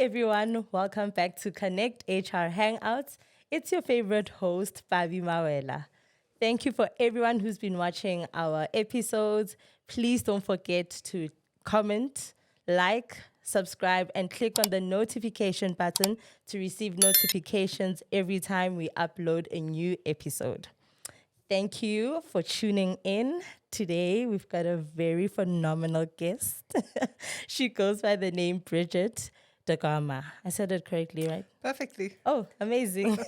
everyone, welcome back to Connect HR Hangouts. It's your favorite host, Babi Mawela. Thank you for everyone who's been watching our episodes. Please don't forget to comment, like, subscribe, and click on the notification button to receive notifications every time we upload a new episode. Thank you for tuning in. Today, we've got a very phenomenal guest. She goes by the name Brigitte Da Gama. I said it correctly, right? Perfectly. Oh, amazing.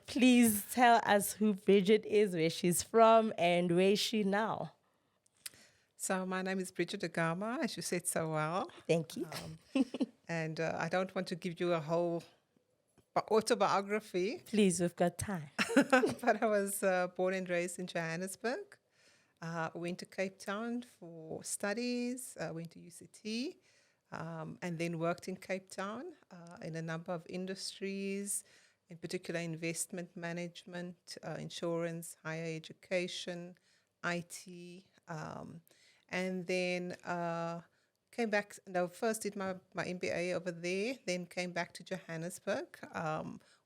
Please tell us who Brigitte is, where she's from, and where is she now? So my name is Brigitte Da Gama, as you said so well. Thank you. And I don't want to give you a whole autobiography, Please, we've got time. but I was born and raised in Johannesburg. Went to Cape Town for studies, went to UCT, and then worked in Cape Town in a number of industries, in particular investment management, insurance, higher education, IT, and then came back. No, first did my MBA over there, then came back to Johannesburg,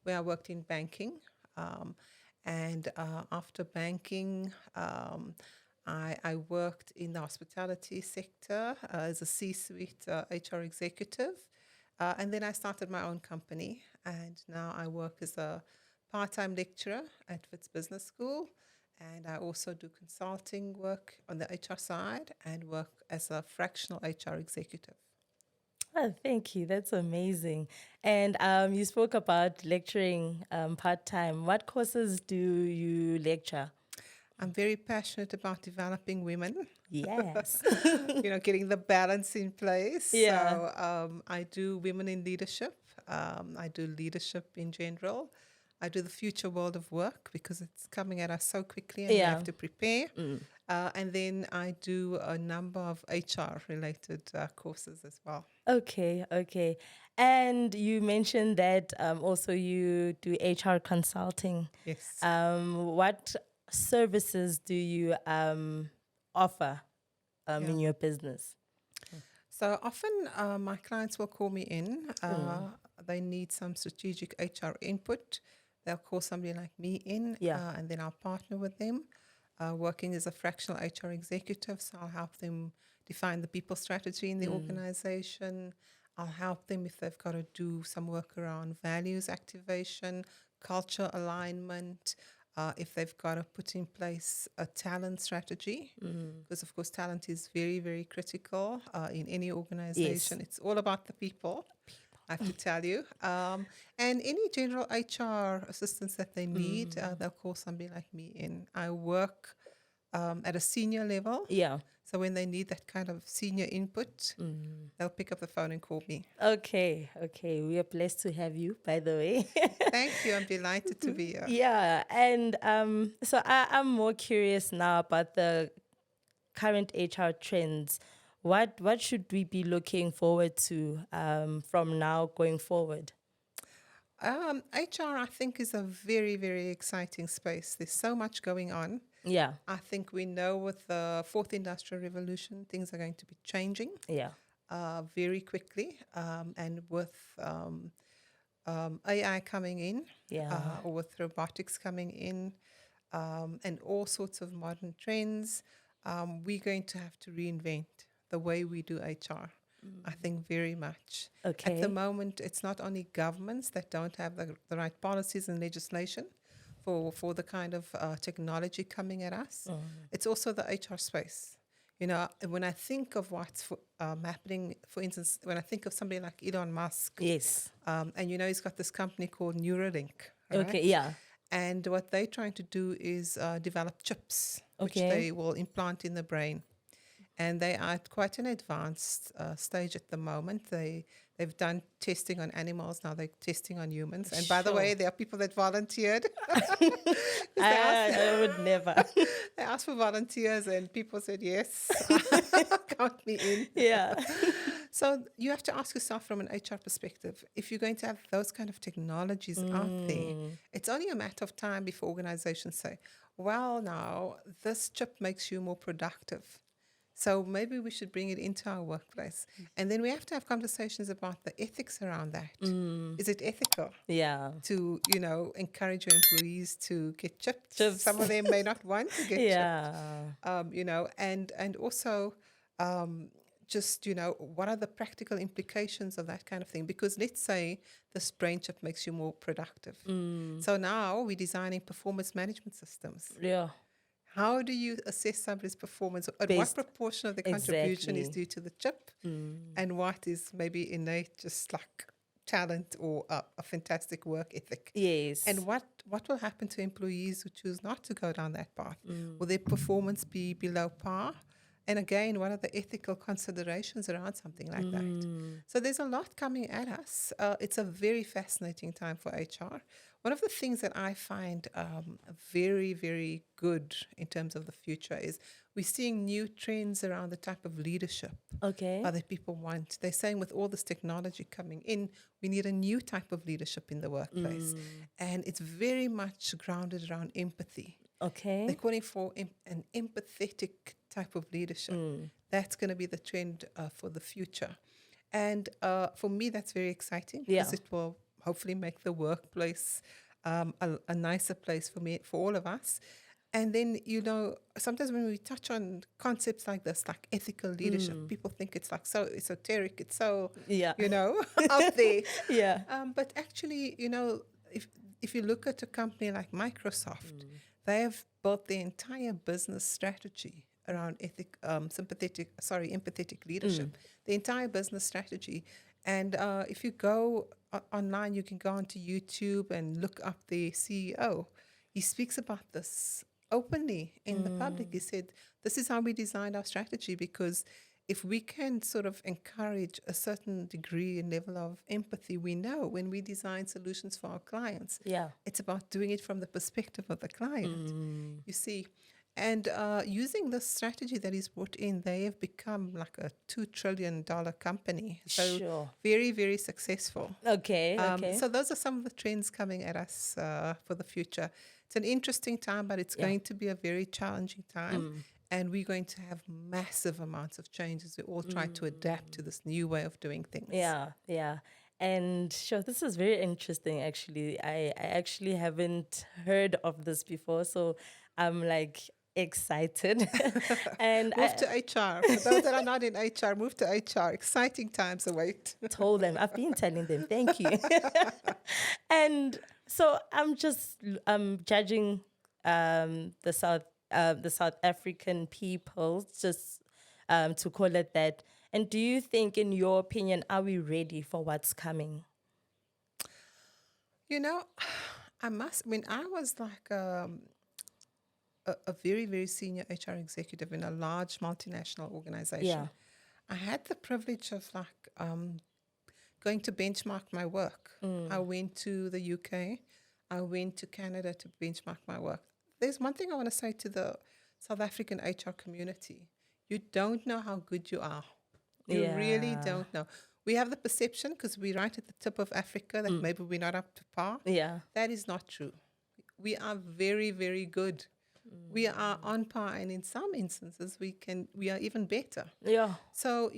where I worked in banking. And after banking, I worked in the hospitality sector as a C-suite HR executive. And then I started my own company. And now I work as a part-time lecturer at Wits Business School. And I also do consulting work on the HR side and work as a fractional HR executive. Oh, thank you. That's amazing. And you spoke about lecturing part-time. What courses do you lecture? I'm very passionate about developing women, Yes. getting the balance in place. Yeah. So I do women in leadership. I do leadership in general. I do the future world of work because it's coming at us so quickly and we have to prepare. And then I do a number of HR-related courses as well. Okay. And you mentioned that also you do HR consulting. Yes. What services do you offer in your business? So often my clients will call me in. They need some strategic HR input. They'll call somebody like me in, and then I'll partner with them, working as a fractional HR executive. So I'll help them define the people strategy in the organization. I'll help them if they've got to do some work around values activation, culture alignment, if they've got to put in place a talent strategy, because of course talent is very, very critical in any organization. Yes. It's all about the people. I have to tell you. And any general HR assistance that they need, they'll call somebody like me in. I work at a senior level. Yeah. So when they need that kind of senior input, they'll pick up the phone and call me. Okay. We are blessed to have you, by the way. Thank you. I'm delighted to be here. Yeah. And so I'm more curious now about the current HR trends. What should we be looking forward to from now going forward? HR, I think, is a very, very exciting space. There's so much going on. Yeah. I think we know with the fourth industrial revolution, things are going to be changing very quickly. And with AI coming in, or with robotics coming in, and all sorts of modern trends, we're going to have to reinvent the way we do HR. I think very much. Okay. At the moment, it's not only governments that don't have the right policies and legislation for the kind of technology coming at us. It's also the HR space. When I think of what's happening, for instance, when I think of somebody like Elon Musk. Yes. And he's got this company called Neuralink. Okay, right? yeah. And what they're trying to do is develop chips, which they will implant in the brain. And they are at quite an advanced stage at the moment. They've done testing on animals, now they're testing on humans. And by the way, there are people that volunteered. I would never. They asked for volunteers and people said, yes, count me in. Yeah. So you have to ask yourself from an HR perspective, if you're going to have those kind of technologies out there, it's only a matter of time before organizations say, well, now this chip makes you more productive. So maybe we should bring it into our workplace. And then we have to have conversations about the ethics around that. Is it ethical Yeah. to, encourage your employees to get chipped? Chips. Some of them may not want to get chipped. Yeah. And also just, what are the practical implications of that kind of thing? Because let's say this brain chip makes you more productive. So now we're designing performance management systems. Yeah. How do you assess somebody's performance? What proportion of the contribution is due to the chip, and what is maybe innate, just like talent or a fantastic work ethic? Yes. And what will happen to employees who choose not to go down that path? Will their performance be below par? And again, what are the ethical considerations around something like that? So there's a lot coming at us. It's a very fascinating time for HR. One of the things that I find very, very good in terms of the future is we're seeing new trends around the type of leadership that people want. They're saying with all this technology coming in, we need a new type of leadership in the workplace. And it's very much grounded around empathy. They're calling for an empathetic type of leadership. That's going to be the trend for the future. And for me, that's very exciting because it will hopefully make the workplace a nicer place for all of us. And then, sometimes when we touch on concepts like this, like ethical leadership, people think it's like so esoteric, it's so, out there. But actually, if you look at a company like Microsoft, they have built their entire business strategy around empathetic leadership, the entire business strategy. And if you go online, you can go onto YouTube and look up the CEO. He speaks about this openly in the public. He said, this is how we designed our strategy, because if we can sort of encourage a certain degree and level of empathy, we know when we design solutions for our clients, it's about doing it from the perspective of the client, you see. And using this strategy that is brought in, they have become like a $2 trillion company. So very, very successful. So those are some of the trends coming at us for the future. It's an interesting time, but it's going to be a very challenging time. And we're going to have massive amounts of change as we all try to adapt to this new way of doing things. Yeah. And sure, this is very interesting, actually. I actually haven't heard of this before, so I'm like excited. And move to HR. For those that are not in HR, move to HR. Exciting times await. Told them. I've been telling them. Thank you. And so I'm just judging the South African people, just to call it that. And do you think, in your opinion, are we ready for what's coming? I was like a very, very senior HR executive in a large multinational organization. I had the privilege of going to benchmark my work. I went to the UK. I went to Canada to benchmark my work. There's one thing I want to say to the South African HR community. You don't know how good you are. You really don't know. We have the perception, because we're right at the tip of Africa, that maybe we're not up to par. That is not true. We are very, very good. We are on par, and in some instances, we are even better. So,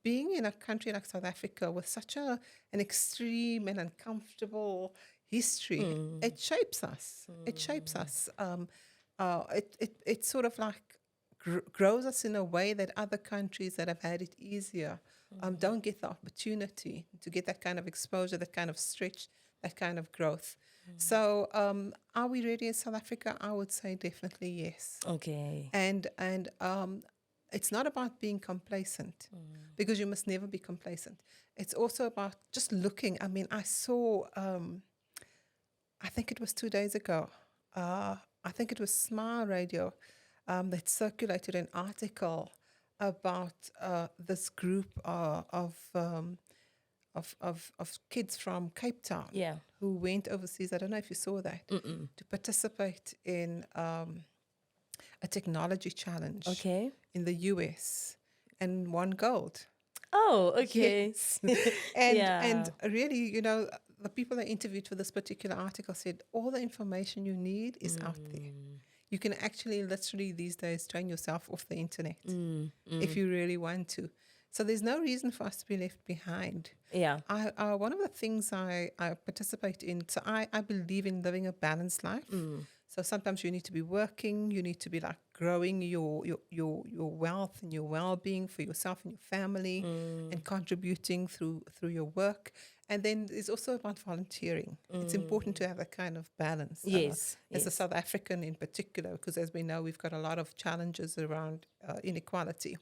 being in a country like South Africa with such an extreme and uncomfortable history, it shapes us. It shapes us. It sort of like grows us in a way that other countries that have had it easier don't get the opportunity to get that kind of exposure, that kind of stretch, that kind of growth. So are we ready in South Africa? I would say definitely yes. And it's not about being complacent, because you must never be complacent. It's also about just looking. I mean, I saw, I think it was 2 days ago, I think it was Smile Radio, that circulated an article about this group of kids from Cape Town who went overseas. I don't know if you saw that, to participate in a technology challenge in the US and won gold. Oh, okay. Yes. And really, the people I interviewed for this particular article said all the information you need is out there. You can actually literally these days train yourself off the internet Mm, if mm. you really want to. So there's no reason for us to be left behind. Yeah. One of the things I participate in, so I believe in living a balanced life. Mm. So sometimes you need to be working, you need to be like growing your wealth and your well-being for yourself and your family and contributing through your work. And then it's also about volunteering. It's important to have that kind of balance. Yes. As a Yes. South African in particular, because as we know, we've got a lot of challenges around inequality.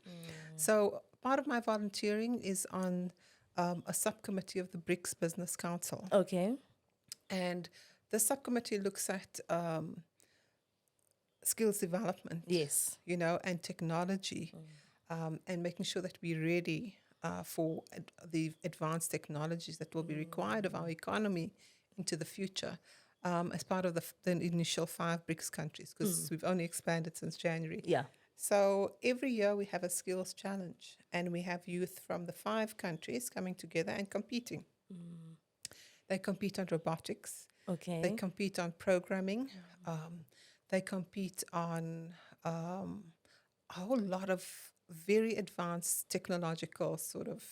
So part of my volunteering is on a subcommittee of the BRICS Business Council. Okay. And the subcommittee looks at skills development, Yes. and technology, and making sure that we're ready for the advanced technologies that will be required of our economy into the future. As part of the initial 5 BRICS countries, because we've only expanded since January. Yeah. So every year we have a skills challenge, and we have youth from the 5 countries coming together and competing. They compete on robotics. Okay. They compete on programming. They compete on a whole lot of very advanced technological sort of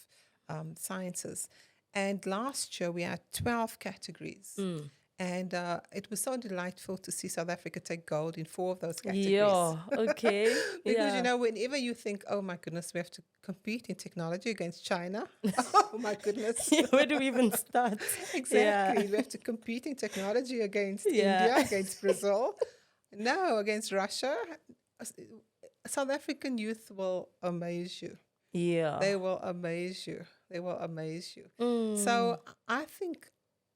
sciences. And last year we had 12 categories. And it was so delightful to see South Africa take gold in 4 of those categories. Yeah. Okay. Because, yeah. whenever you think, oh my goodness, we have to compete in technology against China. Oh my goodness. Where do we even start? Exactly. We have to compete in technology against India, against Brazil. No, against Russia. South African youth will amaze you. Yeah. They will amaze you. They will amaze you. Mm. So I think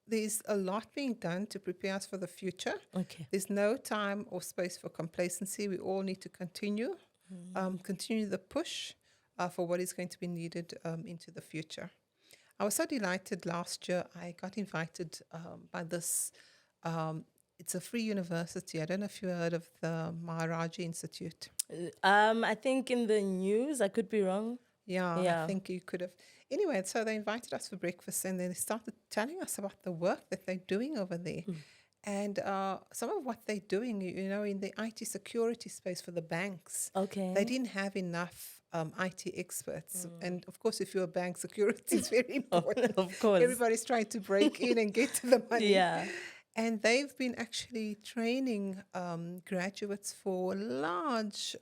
there's a lot being done to prepare us for the future. Okay. There's no time or space for complacency. We all need to continue the push for what is going to be needed into the future. I was so delighted last year. I got invited by this. It's a free university. I don't know if you heard of the Maharaji Institute. I think in the news, I could be wrong. Yeah, I think you could have. Anyway, so they invited us for breakfast, and then they started telling us about the work that they're doing over there. And some of what they're doing, in the IT security space for the banks. Okay. They didn't have enough IT experts. And of course, if you're a bank, security is very important. Of course. Everybody's trying to break in and get to the money. Yeah. And they've been actually training graduates for large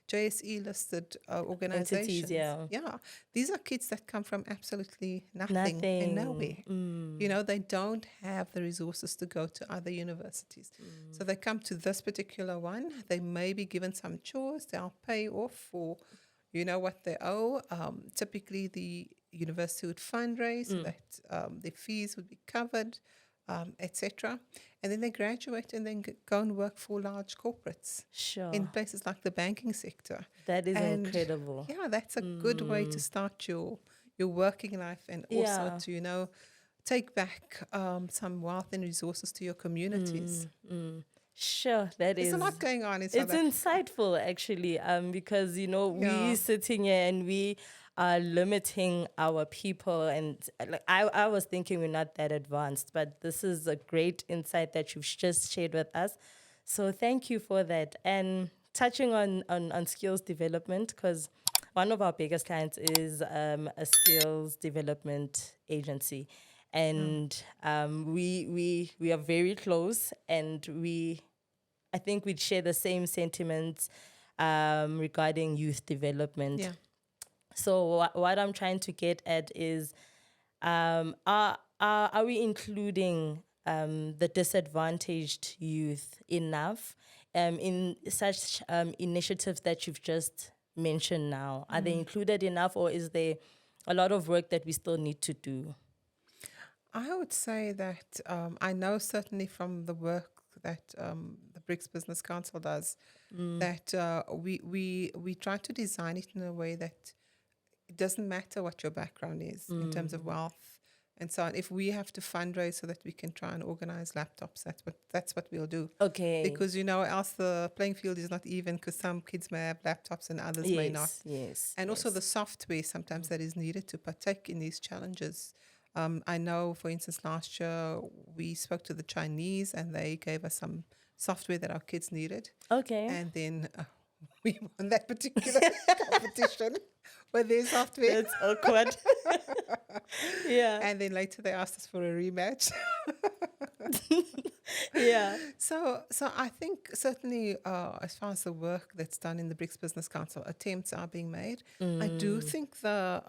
JSE-listed organizations. Entities, yeah. These are kids that come from absolutely nothing. And nowhere. They don't have the resources to go to other universities. So they come to this particular one. They may be given some chores. They'll pay off for, what they owe. Typically, the university would fundraise so that their fees would be covered. Etc. And then they graduate and then go and work for large corporates. Sure. In places like the banking sector. That is incredible. Yeah, that's a good way to start your working life, and also to, take back some wealth and resources to your communities. Sure, there's a lot going on in South Africa. It's insightful, actually, because, we sitting here and we are limiting our people. And I was thinking we're not that advanced, but this is a great insight that you've just shared with us. So thank you for that. And touching on skills development, because one of our biggest clients is a skills development agency. And we are very close, and I think we'd share the same sentiments regarding youth development. Yeah. So what I'm trying to get at is, are we including the disadvantaged youth enough in such initiatives that you've just mentioned now? Are they included enough, or is there a lot of work that we still need to do? I would say that I know certainly from the work that the BRICS Business Council does, that we try to design it in a way that it doesn't matter what your background is in terms of wealth and so on. If we have to fundraise so that we can try and organize laptops, that's what we'll do. Okay. Because, else the playing field is not even, because some kids may have laptops and others may not. Yes. And also the software sometimes that is needed to partake in these challenges. I know, for instance, last year we spoke to the Chinese and they gave us some software that our kids needed. Okay. And then we won that particular competition with their software. That's awkward. Yeah. And then later they asked us for a rematch. Yeah. So I think certainly as far as the work that's done in the BRICS Business Council, attempts are being made. I do think the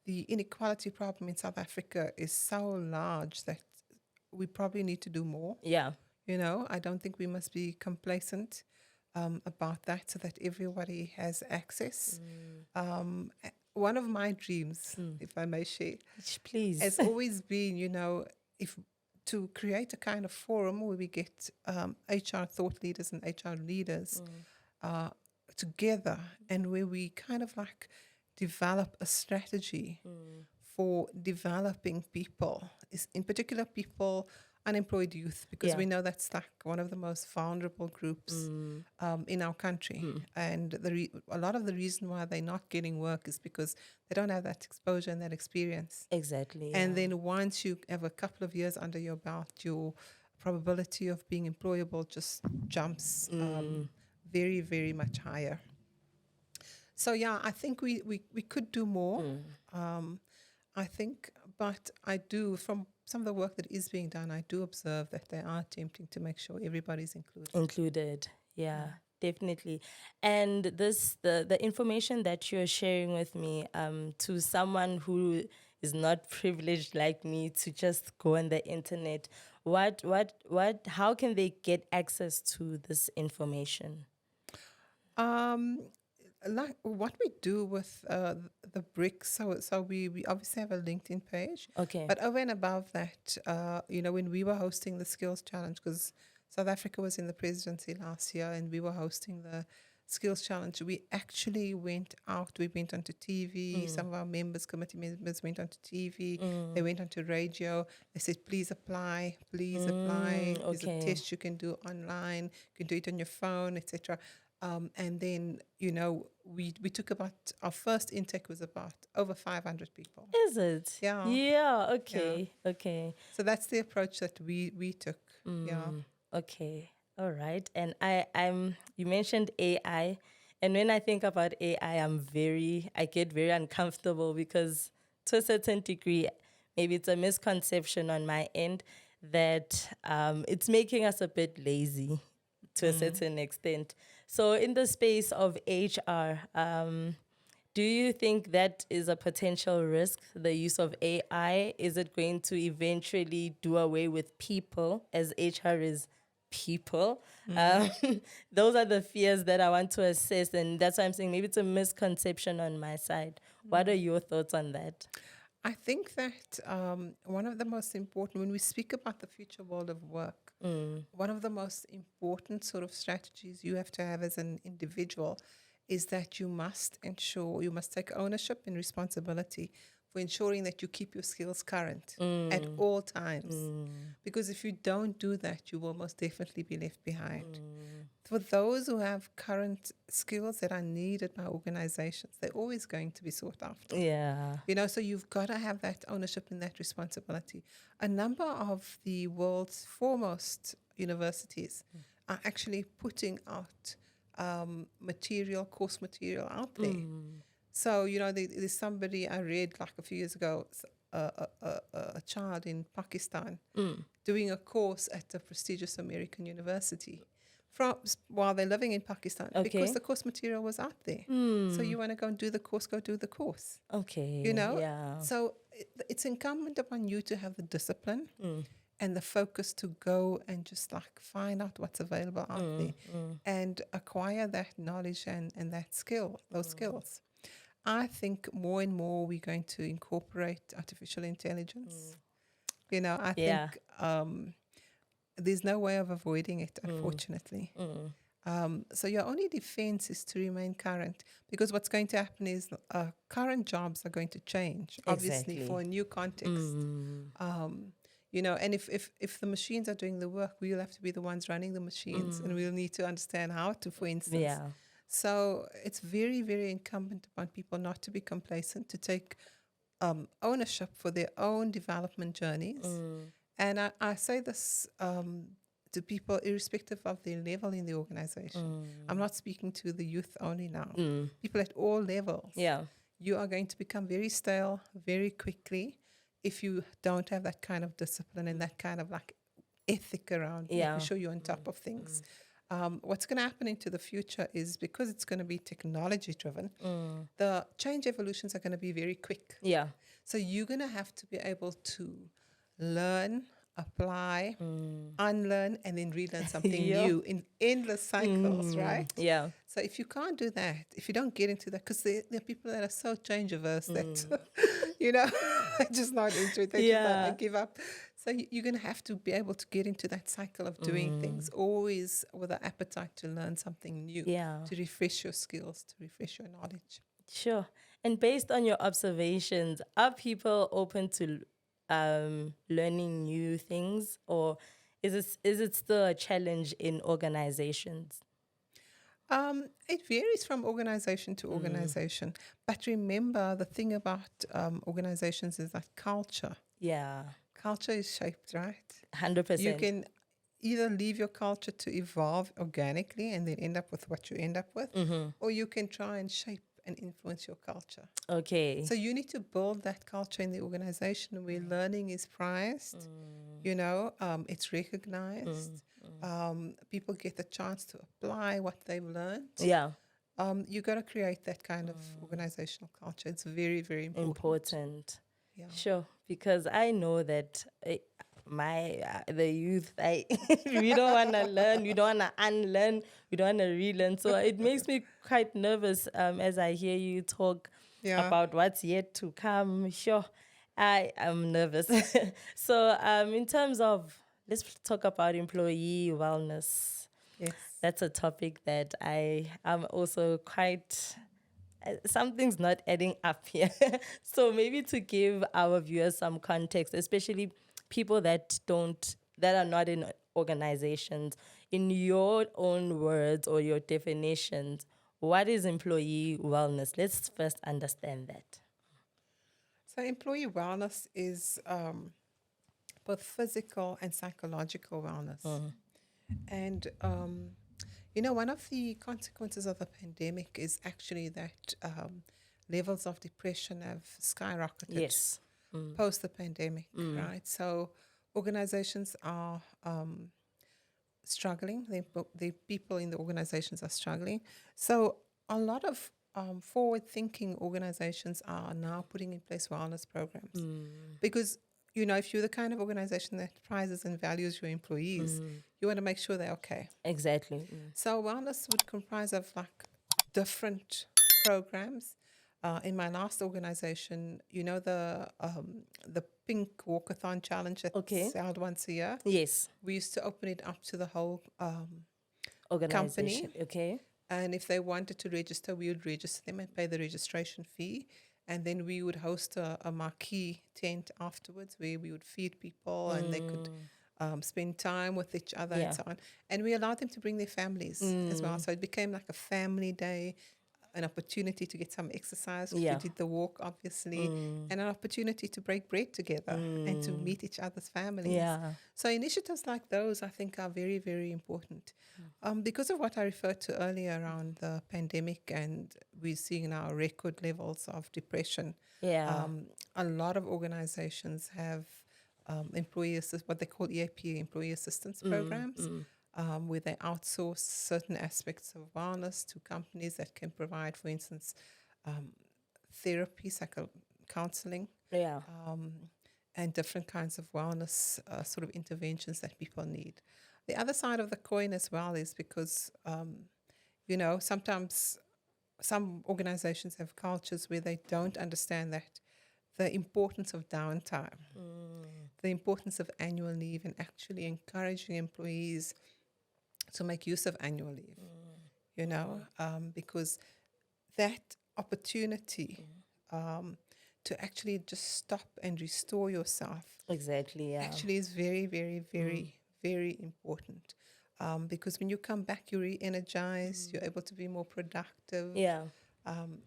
inequality problem in South Africa is so large that we probably need to do more. Yeah. You know, I don't think we must be complacent about that, so that everybody has access. One of my dreams, if I may share, Please. has always been, you know, if to create a kind of forum where we get HR thought leaders and HR leaders together, and where we kind of like develop a strategy for developing people, in particular people, unemployed youth, because we know that's like one of the most vulnerable groups in our country. And a lot of the reason why they're not getting work is because they don't have that exposure and that experience. Exactly. And then once you have a couple of years under your belt, your probability of being employable just jumps very, very much higher. So yeah, I think we could do more. I think, but I do, from some of the work that is being done, I do observe that they are attempting to make sure everybody's included. Yeah, definitely. And the information that you're sharing with me, to someone who is not privileged like me to just go on the internet, how can they get access to this information? Like what we do with the BRICS, so we obviously have a LinkedIn page. Okay. But over and above that, you know, when we were hosting the Skills Challenge, because South Africa was in the presidency last year, and we were hosting the Skills Challenge, we actually went out. We went onto TV. Some of our committee members went onto TV. They went onto radio. They said, please apply, please apply. There's a test you can do online. You can do it on your phone, etc. And then, you know, we took about, our first intake was about over 500 people. Is it? Yeah. Yeah, okay, okay. So that's the approach that we took. Yeah. Okay, all right. And you mentioned AI. And when I think about AI, I get very uncomfortable because to a certain degree, maybe it's a misconception on my end that it's making us a bit lazy to a certain extent. So in the space of HR, do you think that is a potential risk, the use of AI? Is it going to eventually do away with people, as HR is people? Those are the fears that I want to assess, and that's why I'm saying maybe it's a misconception on my side. What are your thoughts on that? I think that one of the most important, when we speak about the future world of work, one of the most important sort of strategies you have to have as an individual is that you must take ownership and responsibility for ensuring that you keep your skills current at all times. Because if you don't do that, you will most definitely be left behind. For those who have current skills that are needed by organizations, they're always going to be sought after. Yeah. You know, so you've got to have that ownership and that responsibility. A number of the world's foremost universities are actually putting out course material out there. So, you know, there's somebody I read like a few years ago, a child in Pakistan doing a course at a prestigious American university while they're living in Pakistan, because the course material was out there. So you want to go and do the course, go do the course. Okay. You know? Yeah. So it's incumbent upon you to have the discipline and the focus to go and just like find out what's available out there and acquire that knowledge and that those skills. I think more and more we're going to incorporate artificial intelligence. You know, I think there's no way of avoiding it, unfortunately. So your only defense is to remain current, because what's going to happen is current jobs are going to change, obviously, for a new context. You know, and if the machines are doing the work, we'll have to be the ones running the machines, and we'll need to understand how to, for instance. Yeah. So it's very, very incumbent upon people not to be complacent, to take ownership for their own development journeys. And I say this to people irrespective of their level in the organization. I'm not speaking to the youth only now. People at all levels. Yeah. You are going to become very stale very quickly if you don't have that kind of discipline and that kind of like ethic around Yeah. making sure you're on top of things. What's going to happen into the future is because it's going to be technology driven, the change evolutions are going to be very quick. Yeah. So you're going to have to be able to learn, apply, unlearn, and then relearn something Yeah. new in endless cycles, right? Yeah. So if you can't do that, if you don't get into that, because there are people that are so change averse that, you know, they're just not into it. They just like, I Yeah. give up. So you're going to have to be able to get into that cycle of doing things, always with an appetite to learn something new, Yeah. to refresh your skills, to refresh your knowledge. Sure. And based on your observations, are people open to learning new things, or is it still a challenge in organizations? It varies from organization to organization. But remember, the thing about organizations is that Yeah. culture is shaped, right? 100%. You can either leave your culture to evolve organically and then end up with what you end up with, or you can try and shape and influence your culture. Okay. So you need to build that culture in the organization where learning is prized, it's recognized. People get the chance to apply what they've learned. Yeah. You got to create that kind of organizational culture. It's very, very important. Yeah. Sure, because I know that the youth, we don't want to learn, we don't want to unlearn, we don't want to relearn. So it makes me quite nervous as I hear you talk about what's yet to come. Sure, I am nervous. So in terms of, let's talk about employee wellness. Yes. That's a topic that I am also quite something's not adding up here. So maybe to give our viewers some context, especially people that are not in organizations, in your own words or your definitions, what is employee wellness? Let's first understand that. So employee wellness is both physical and psychological wellness. And one of the consequences of the pandemic is actually that levels of depression have skyrocketed. Yes. Post the pandemic, right? So organizations are struggling. The people in the organizations are struggling. So a lot of forward-thinking organizations are now putting in place wellness programs because if you're the kind of organization that prizes and values your employees, you want to make sure they're okay. Exactly. So wellness would comprise of like different programs. In my last organization, the Pink Walkathon Challenge that's held once a year. Yes. We used to open it up to the whole Organization. company. Okay. And if they wanted to register, we would register them and pay the registration fee. And then we would host a marquee tent afterwards where we would feed people and they could spend time with each other and so on. And we allowed them to bring their families as well. So it became like a family day, an opportunity to get some exercise. We did the walk, obviously, and an opportunity to break bread together and to meet each other's families. Yeah. So initiatives like those, I think, are very, very important. Because of what I referred to earlier around the pandemic, and we're seeing now record levels of depression. Yeah. A lot of organizations have what they call EAP, employee assistance programs, where they outsource certain aspects of wellness to companies that can provide, for instance, therapy, counseling, and different kinds of wellness sort of interventions that people need. The other side of the coin as well is because, sometimes some organizations have cultures where they don't understand that the importance of downtime, the importance of annual leave, and actually encouraging employees to make use of annual leave, because that opportunity to actually just stop and restore yourself actually is very, very, very, very important. Because when you come back, you're re-energized, you're able to be more productive,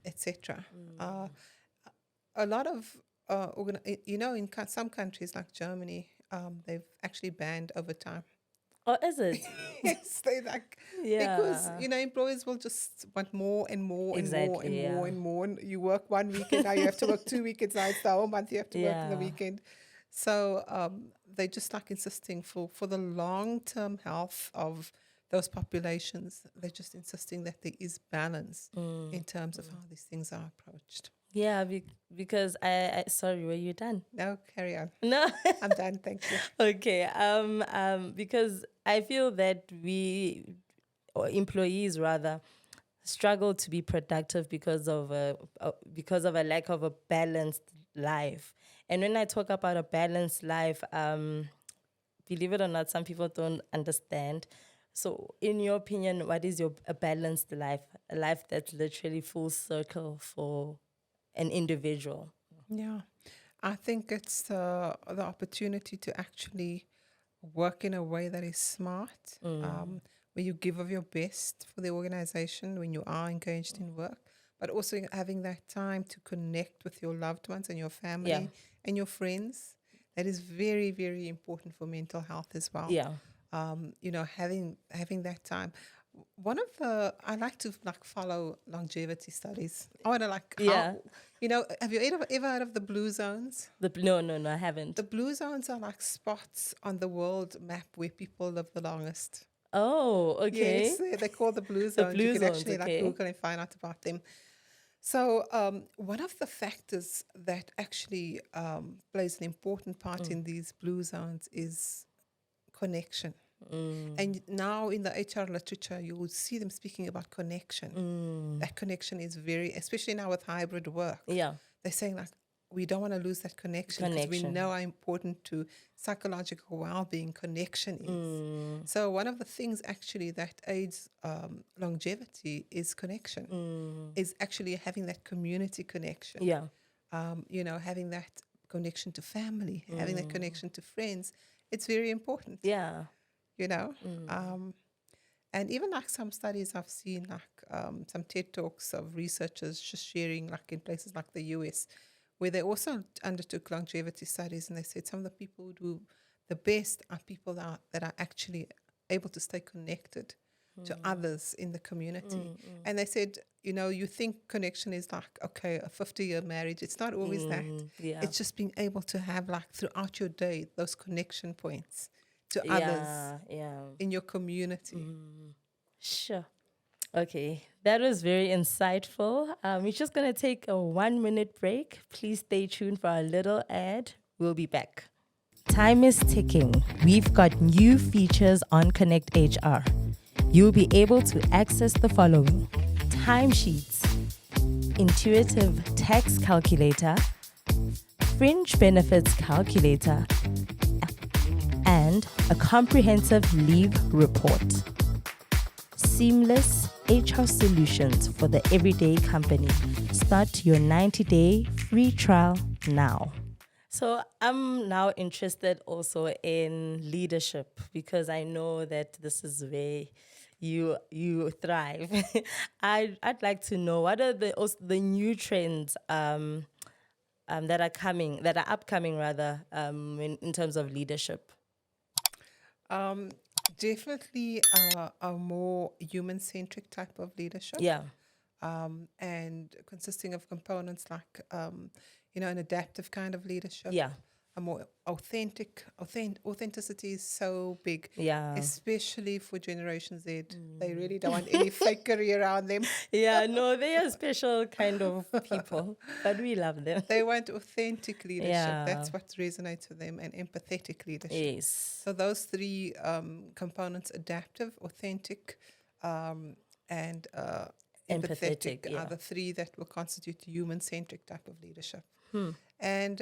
etc. A lot of, in some countries like Germany, they've actually banned overtime. Or is it? Yes, they like, because Yeah. employers will just want more and more and more and Exactly. more Yeah. and more. And you work one weekend, now you have to work 2 weekends. Now it's the whole month you have to work in the Yeah. weekend. So they just like insisting for the long term health of those populations. They're just insisting that there is balance Mm. in terms of how these things are approached. Yeah. Because I sorry, were you done? No, carry on. No. I'm done. Thank you. Okay. Because I feel that or employees rather, struggle to be productive because of a lack of a balanced life. And when I talk about a balanced life, believe it or not, some people don't understand. So, in your opinion, what is a balanced life? A life that's literally full circle for an individual. Yeah. I think it's the opportunity to actually work in a way that is smart, where you give of your best for the organization when you are engaged in work, but also having that time to connect with your loved ones and your Yeah, family and your friends. That is very, very important for mental health as well. yeah, Having that time. One of the I like to like follow longevity studies. I want to like how yeah. have you ever heard of the blue zones? No, no, no, I haven't. The blue zones are like spots on the world map where people live the longest. Oh, okay. Yes, they're called the blue The zones. You blue can zones, actually like okay. Google and find out about them. So one of the factors that actually plays an important part in these blue zones is connection. And now in the HR literature, you will see them speaking about connection. That connection is very, especially now with hybrid work. Yeah, They're saying like, we don't want to lose that connection because we know how important to psychological well-being connection is. So one of the things actually that aids longevity is connection, is actually having that community connection. yeah, Having that connection to family, having that connection to friends. It's very important. yeah. you know. And even like some studies I've seen, like some TED Talks of researchers just sharing, like in places like the US, where they also undertook longevity studies, and they said some of the people who do the best are people that are actually able to stay connected to others in the community. And they said, you think connection is like, okay, a 50-year marriage. It's not always that. Yeah, It's just being able to have like throughout your day, those connection points to others yeah, yeah. in your community. Sure. Okay, that was very insightful. We're just going to take a 1-minute break. Please stay tuned for a little ad. We'll be back. Time is ticking. We've got new features on Connect HR. You'll be able to access the following: timesheets, intuitive tax calculator, fringe benefits calculator, and a comprehensive leave report. Seamless HR solutions for the everyday company. Start your 90-day free trial now. So I'm now interested also in leadership, because I know that this is where you thrive. I'd like to know, what are the new trends that are upcoming rather, in terms of leadership. Um, Definitely a more human-centric type of leadership. Yeah. And consisting of components like, an adaptive kind of leadership. Yeah. A more authenticity is so big, Yeah. especially for Generation Z. They really don't want any fakery around them. Yeah, no, they are special kind of people, but we love them. They want authentic leadership. Yeah. That's what resonates with them, and empathetic leadership. Yes. So those three components: adaptive, authentic, and empathetic, yeah. are the three that will constitute human-centric type of leadership. And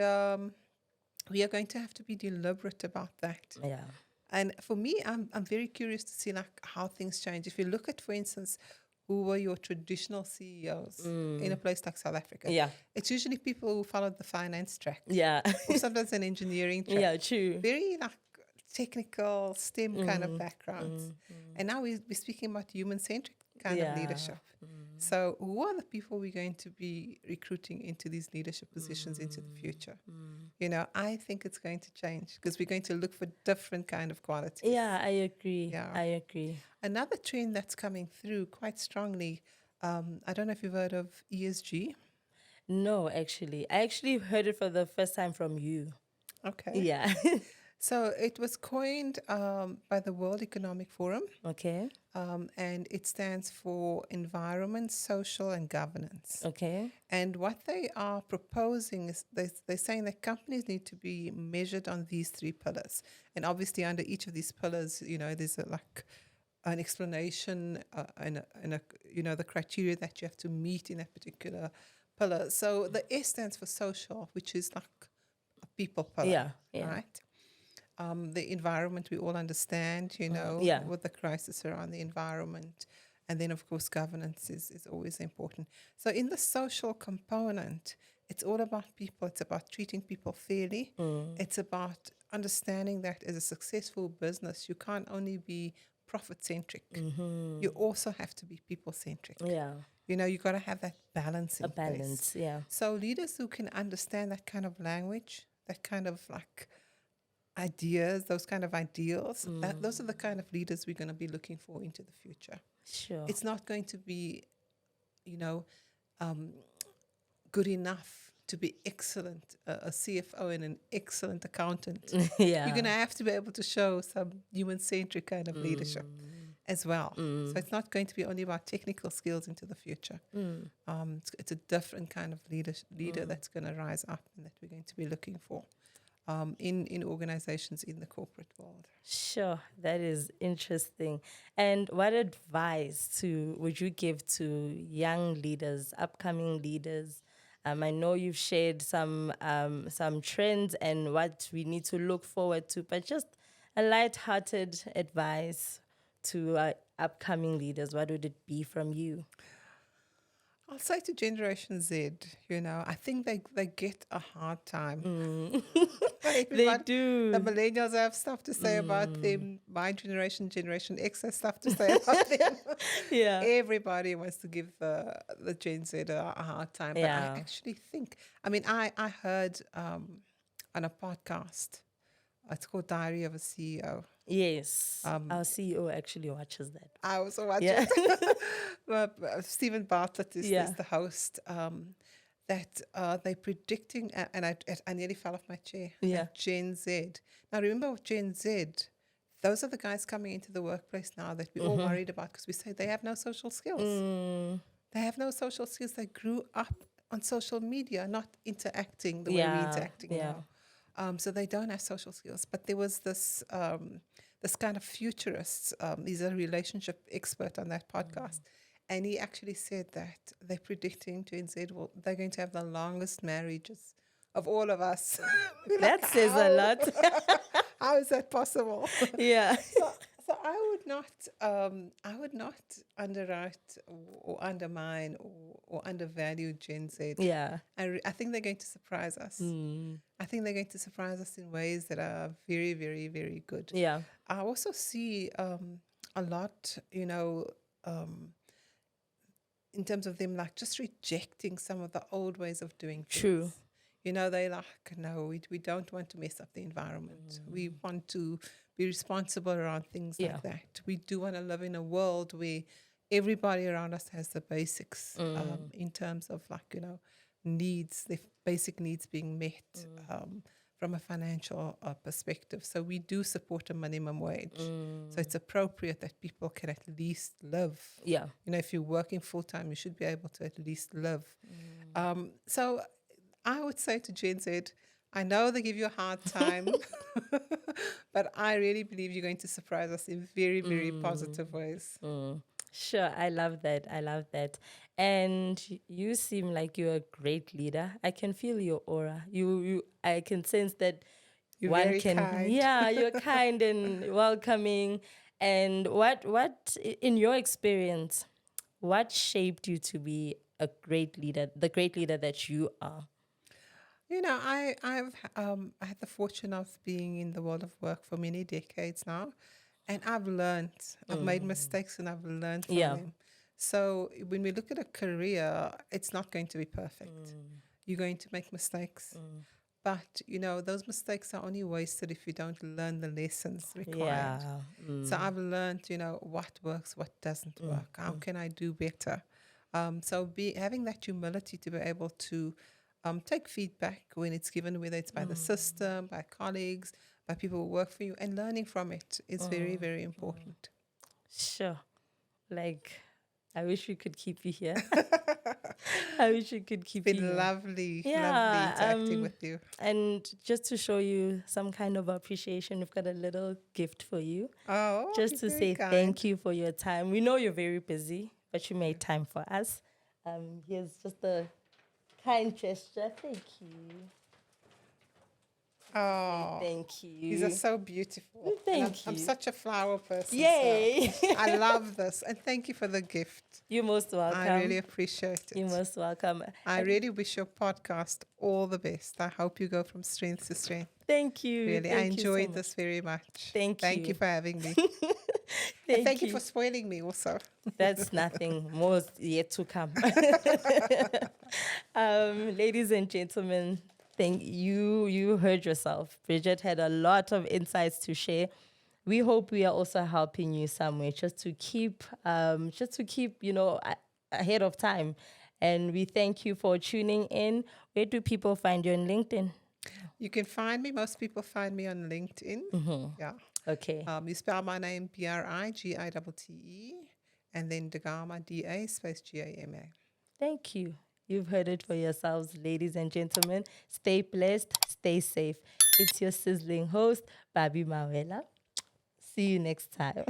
we are going to have to be deliberate about that. Yeah. And for me, I'm very curious to see like how things change. If you look at, for instance, who were your traditional CEOs in a place like South Africa, Yeah. it's usually people who followed the finance track, Yeah. or sometimes an engineering track. Yeah, true. Very like technical STEM kind of backgrounds. And now we're speaking about human-centric kind of leadership. So who are the people we're going to be recruiting into these leadership positions into the future? I think it's going to change because we're going to look for different kind of qualities. Yeah, I agree. Yeah. I agree. Another trend that's coming through quite strongly, I don't know if you've heard of ESG. No, actually. I actually heard it for the first time from you. Okay. Yeah. So it was coined by the World Economic Forum, Okay. and it stands for Environment, Social, and Governance. Okay. And what they are proposing is they're saying that companies need to be measured on these three pillars. And obviously, under each of these pillars, there's an explanation and the criteria that you have to meet in that particular pillar. So the S stands for social, which is like a people pillar, Yeah. right? The environment we all understand, Yeah. with the crisis around the environment. And then, of course, governance is always important. So in the social component, it's all about people. It's about treating people fairly. It's about understanding that as a successful business, you can't only be profit-centric. You also have to be people-centric. Yeah. You got to have that balance in A balance. place. Yeah. So leaders who can understand that kind of language, that kind of ideas, those kind of ideals, those are the kind of leaders we're going to be looking for into the future. Sure. It's not going to be, good enough to be excellent, a CFO and an excellent accountant. Yeah. You're going to have to be able to show some human-centric kind of leadership as well. So it's not going to be only about technical skills into the future. It's a different kind of leader that's going to rise up and that we're going to be looking for in organizations in the corporate world. Sure, that is interesting. And what advice would you give to young leaders, upcoming leaders? I know you've shared some trends and what we need to look forward to, but just a light-hearted advice to upcoming leaders. What would it be from you? I'll say to Generation Z, I think they get a hard time. They do. The millennials have stuff to say about them. My generation, Generation X, has stuff to say about them. Yeah. Everybody wants to give the Gen Z a hard time. But I actually think, I heard on a podcast, it's called Diary of a CEO. Yes. Our CEO actually watches that. I also watch Yeah. it. Stephen Bartlett is the host. That they're predicting, and I nearly fell off my chair. Yeah. Gen Z. Now remember, Gen Z, those are the guys coming into the workplace now that we're all worried about because we say they have no social skills. They have no social skills. They grew up on social media, not interacting the way we're interacting now. So they don't have social skills. But there was this kind of futurists. He's a relationship expert on that podcast. And he actually said that they're predicting Gen Z, they're going to have the longest marriages of all of us. That says a lot. How is that possible? Yeah. So I would not underwrite or undermine or undervalue Gen Z. Yeah. I think they're going to surprise us. I think they're going to surprise us in ways that are very, very, very good. Yeah. I also see a lot, in terms of them just rejecting some of the old ways of doing things. True. They no, we don't want to mess up the environment. We want to be responsible around things like that. We do want to live in a world where everybody around us has the basics in terms of needs, the basic needs being met from a financial perspective. So we do support a minimum wage. So it's appropriate that people can at least live. Yeah. If you're working full-time, you should be able to at least live. So I would say to Gen Z, I know they give you a hard time, but I really believe you're going to surprise us in very, very positive ways. Sure, I love that. And you seem like you're a great leader. I can feel your aura. I can sense that You're very kind. Yeah, you're kind and welcoming. And what in your experience, what shaped you to be a great leader, the great leader that you are? I've had the fortune of being in the world of work for many decades now, and I've learned. I've made mistakes and I've learned from them. So when we look at a career, it's not going to be perfect. You're going to make mistakes. But, those mistakes are only wasted if you don't learn the lessons required. Yeah. So I've learned, what works, what doesn't work. How can I do better? So having that humility to be able to take feedback when it's given, whether it's by the system, by colleagues, by people who work for you, and learning from it is very, very important. Sure. Like, I wish we could keep you here. I wish we could keep you It's been here. lovely, Yeah, lovely interacting with you. And just to show you some kind of appreciation, we've got a little gift for you. Oh, Just you're to very say kind. thank you for your time. We know you're very busy, but you made time for us. Here's just a kind gesture. Thank you. Oh, Thank you. these are so beautiful. Thank And I'm you. such a flower person. Yay. So I love this. And thank you for the gift. You're most welcome. I really appreciate it. You're most welcome. I really wish your podcast all the best. I hope you go from strength to strength. Thank you. Really, Thank I you so enjoyed much. this very much. Thank Thank you. you for having me. Thank Thank you for spoiling me also. That's nothing. More yet to come. Ladies and gentlemen, thank you. You heard yourself. Brigitte had a lot of insights to share. We hope we are also helping you some way, just to keep, ahead of time. And we thank you for tuning in. Where do people find you on LinkedIn? You can find me. Most people find me on LinkedIn. Yeah. Okay. You spell my name Brigitte, and then Da Gama, DA space GAMA. Thank you. You've heard it for yourselves, ladies and gentlemen. Stay blessed, stay safe. It's your sizzling host, Babi Mawela. See you next time.